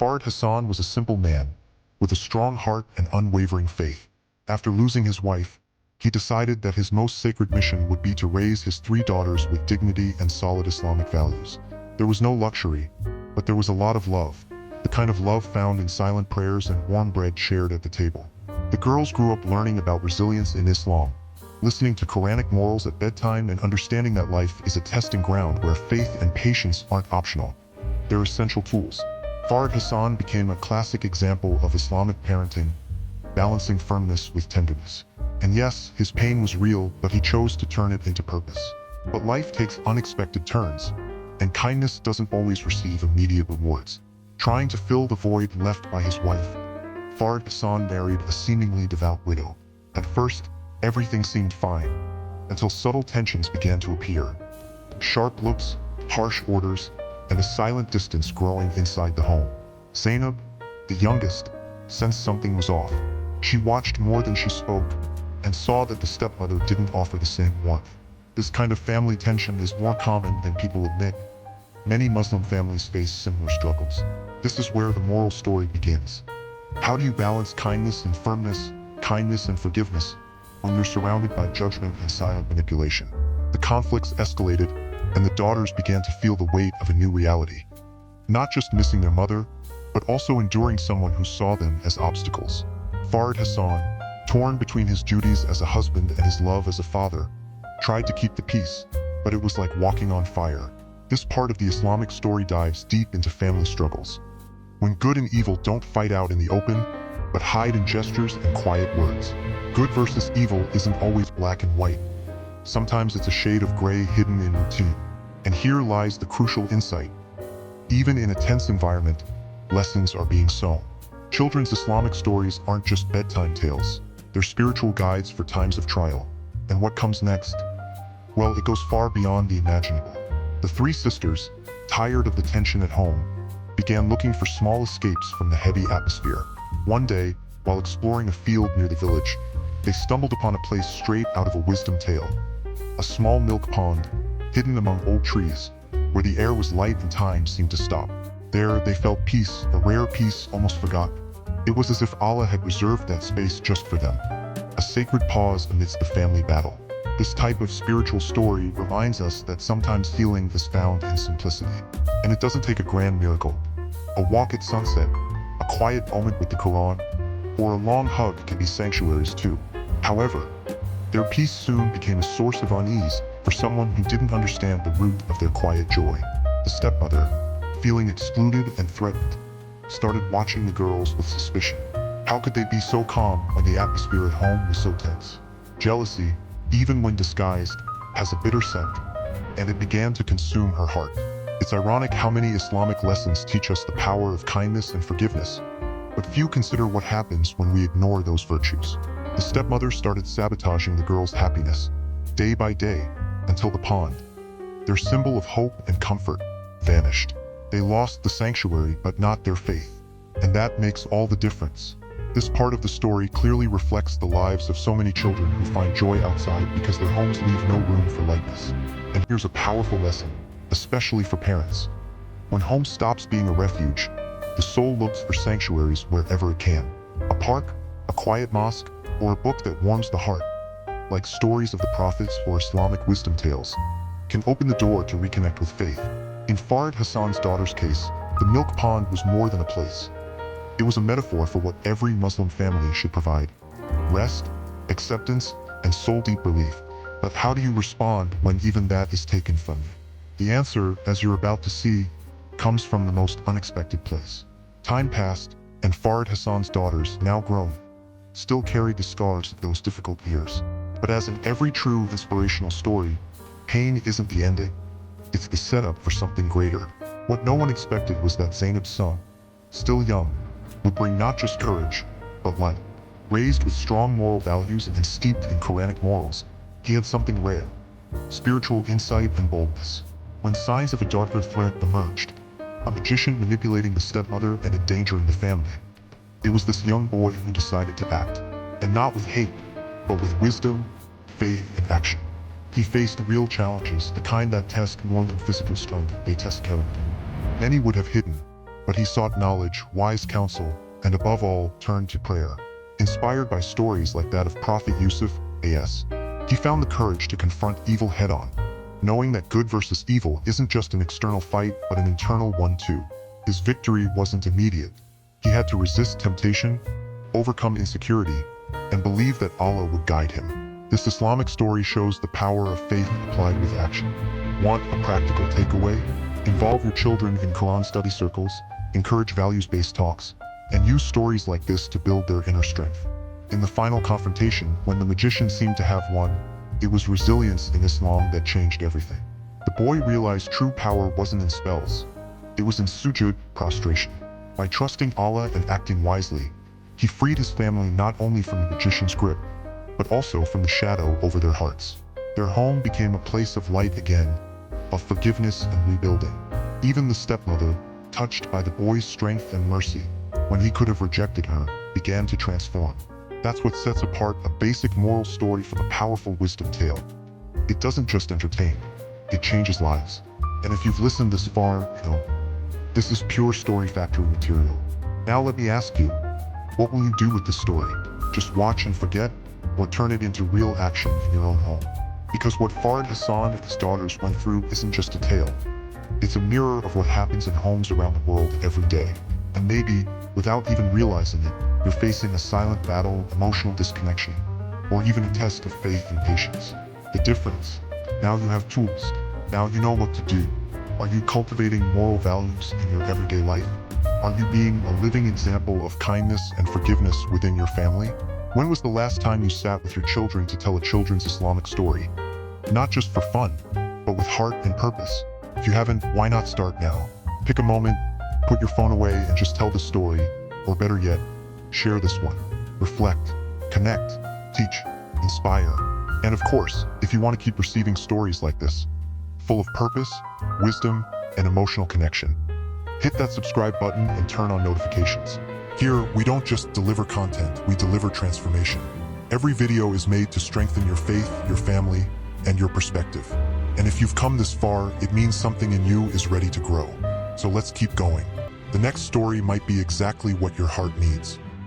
Farid Hassan was a simple man, with a strong heart and unwavering faith. After losing his wife, he decided that his most sacred mission would be to raise his three daughters with dignity and solid Islamic values. There was no luxury, but there was a lot of love, the kind of love found in silent prayers and warm bread shared at the table. The girls grew up learning about resilience in Islam, listening to Quranic morals at bedtime and understanding that life is a testing ground where faith and patience aren't optional. They're essential tools. Farid Hassan became a classic example of Islamic parenting, balancing firmness with tenderness. And yes, his pain was real, but he chose to turn it into purpose. But life takes unexpected turns, and kindness doesn't always receive immediate rewards. Trying to fill the void left by his wife, Farid Hassan married a seemingly devout widow. At first, everything seemed fine, until subtle tensions began to appear. Sharp looks, harsh orders, and a silent distance growing inside the home. Zainab, the youngest, sensed something was off. She watched more than she spoke, and saw that the stepmother didn't offer the same warmth. This kind of family tension is more common than people admit. Many Muslim families face similar struggles. This is where the moral story begins. How do you balance kindness and firmness, kindness and forgiveness, when you're surrounded by judgment and silent manipulation? The conflicts escalated, and the daughters began to feel the weight of a new reality. Not just missing their mother, but also enduring someone who saw them as obstacles. Farid Hassan, torn between his duties as a husband and his love as a father, tried to keep the peace, but it was like walking on fire. This part of the Islamic story dives deep into family struggles. When good and evil don't fight out in the open, but hide in gestures and quiet words. Good versus evil isn't always black and white. Sometimes it's a shade of gray hidden in routine. And here lies the crucial insight. Even in a tense environment, lessons are being sown. Children's Islamic stories aren't just bedtime tales. They're spiritual guides for times of trial. And what comes next? Well, it goes far beyond the imaginable. The three sisters, tired of the tension at home, began looking for small escapes from the heavy atmosphere. One day, while exploring a field near the village, they stumbled upon a place straight out of a wisdom tale. A small milk pond, hidden among old trees, where the air was light and time seemed to stop. There, they felt peace, a rare peace almost forgotten. It was as if Allah had reserved that space just for them. A sacred pause amidst the family battle. This type of spiritual story reminds us that sometimes healing is found in simplicity. And it doesn't take a grand miracle. A walk at sunset, a quiet moment with the Quran, or a long hug can be sanctuaries too. However, their peace soon became a source of unease for someone who didn't understand the root of their quiet joy. The stepmother, feeling excluded and threatened, started watching the girls with suspicion. How could they be so calm when the atmosphere at home was so tense? Jealousy, even when disguised, has a bitter scent, and it began to consume her heart. It's ironic how many Islamic lessons teach us the power of kindness and forgiveness, but few consider what happens when we ignore those virtues. The stepmother started sabotaging the girls' happiness, day by day, until the pond, their symbol of hope and comfort, vanished. They lost the sanctuary but not their faith, and that makes all the difference. This part of the story clearly reflects the lives of so many children who find joy outside because their homes leave no room for lightness. And here's a powerful lesson, especially for parents. When home stops being a refuge, the soul looks for sanctuaries wherever it can. A park, a quiet mosque, or a book that warms the heart, like stories of the prophets or Islamic wisdom tales, can open the door to reconnect with faith. In Farid Hassan's daughter's case, the milk pond was more than a place. It was a metaphor for what every Muslim family should provide: rest, acceptance, and soul-deep belief. But how do you respond when even that is taken from you? The answer, as you're about to see, comes from the most unexpected place. Time passed, and Farid Hassan's daughters, now grown, still carried the scars of those difficult years. But as in every true inspirational story, pain isn't the ending. It's the setup for something greater. What no one expected was that Zainab's son, still young, would bring not just courage, but light. Raised with strong moral values and steeped in Quranic morals, he had something rare: spiritual insight and boldness. When signs of a darker threat emerged, a magician manipulating the stepmother and endangering the family, it was this young boy who decided to act. And not with hate, but with wisdom, faith, and action. He faced real challenges, the kind that test more than physical strength, they test character. Many would have hidden, but he sought knowledge, wise counsel, and above all, turned to prayer. Inspired by stories like that of Prophet Yusuf, a.s., he found the courage to confront evil head-on, knowing that good versus evil isn't just an external fight but an internal one too. His victory wasn't immediate. He had to resist temptation, overcome insecurity, and believe that Allah would guide him. This Islamic story shows the power of faith applied with action. Want a practical takeaway? Involve your children in Quran study circles, encourage values-based talks, and use stories like this to build their inner strength. In the final confrontation, when the magician seemed to have won, it was resilience in Islam that changed everything. The boy realized true power wasn't in spells. It was in sujud, prostration. By trusting Allah and acting wisely, he freed his family not only from the magician's grip, but also from the shadow over their hearts. Their home became a place of light again, of forgiveness and rebuilding. Even the stepmother, touched by the boy's strength and mercy, when he could have rejected her, began to transform. That's what sets apart a basic moral story from a powerful wisdom tale. It doesn't just entertain, it changes lives. And if you've listened this far, this is pure story factory material. Now let me ask you, what will you do with this story? Just watch and forget, or turn it into real action in your own home? Because what Farid Hassan and his daughters went through isn't just a tale. It's a mirror of what happens in homes around the world every day. And maybe, without even realizing it, you're facing a silent battle, emotional disconnection, or even a test of faith and patience. The difference: now you have tools. Now you know what to do. Are you cultivating moral values in your everyday life? Are you being a living example of kindness and forgiveness within your family? When was the last time you sat with your children to tell a children's Islamic story? Not just for fun, but with heart and purpose. If you haven't, why not start now? Pick a moment, put your phone away and just tell the story, or better yet, share this one. Reflect, connect, teach, inspire. And of course, if you want to keep receiving stories like this, full of purpose, wisdom, and emotional connection, hit that subscribe button and turn on notifications. Here, we don't just deliver content, we deliver transformation. Every video is made to strengthen your faith, your family, and your perspective. And if you've come this far, it means something in you is ready to grow. So let's keep going. The next story might be exactly what your heart needs.